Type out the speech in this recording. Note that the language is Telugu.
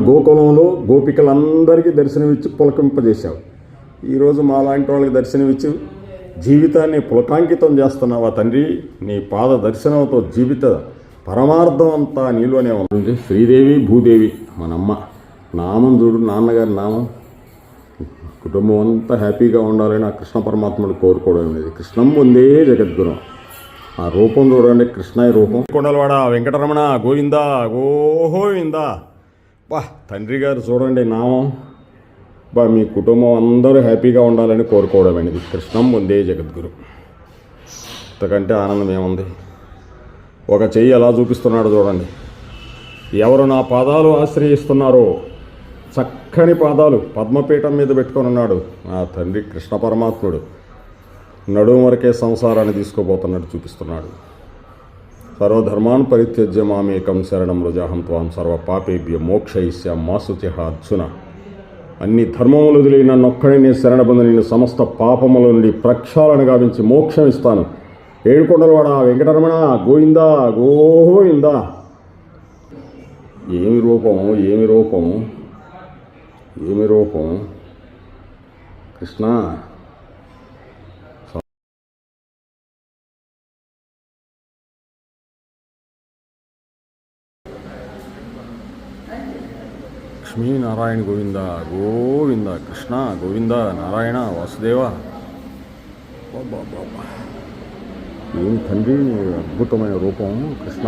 గోకులంలో గోపికలందరికీ దర్శనమిచ్చి పులకింపజేశావు. ఈరోజు మా లాంటి వాళ్ళకి దర్శనమిచ్చి జీవితాన్ని పులకాంకితం చేస్తున్నావా తండ్రి? నీ పాద దర్శనంతో జీవిత పరమార్థం అంతా నీలోనే ఉంది. శ్రీదేవి భూదేవి మనమ్మ నామం చూడు, నాన్నగారి నామం. కుటుంబం అంతా హ్యాపీగా ఉండాలని ఆ కృష్ణ పరమాత్ముడు కోరుకోవడం అనేది. కృష్ణం వందే జగద్గురం. ఆ రూపం చూడండి, కృష్ణాయి రూపం. కొండలవాడ వెంకటరమణ గోవిందా గోవిందా. బా తండ్రి గారు చూడండి నామం. బా మీ కుటుంబం అందరూ హ్యాపీగా ఉండాలని కోరుకోవడం అనేది. కృష్ణం వందే జగద్గురు. ఇంతకంటే ఆనందం ఏముంది? ఒక చెయ్యి ఎలా చూపిస్తున్నాడు చూడండి. ఎవరు నా పాదాలు ఆశ్రయిస్తున్నారో, చక్కని పాదాలు పద్మపీఠం మీద పెట్టుకొని ఉన్నాడు నా తండ్రి కృష్ణ పరమాత్ముడు. నడుము వరకే సంసారాన్ని తీసుకోబోతున్నట్టు చూపిస్తున్నాడు. సర్వధర్మాన్ పరిత్యజ్య మామేకం శరణం వ్రజాహం త్వాం సర్వ పాపేభ్య మోక్షయిష్యాం మా శుచిః అర్జున. అన్ని ధర్మములు వదిలి నన్నొక్కడే నేను శరణబంధు, నేను సమస్త పాపముల నుండి ప్రక్షాళన గావించి మోక్షం ఇస్తాను. ఏడుకొండలవాడ వెంకటరమణ గోవిందా గోవిందా. ఏమి రూపము, ఏమి రూపము, ఏమి రూపం కృష్ణ. లక్ష్మీనారాయణ గోవింద గోవింద. కృష్ణ గోవింద, నారాయణ వాసుదేవ. బాబా ఏం తండ్రి అద్భుతమైన రూపం కృష్ణ.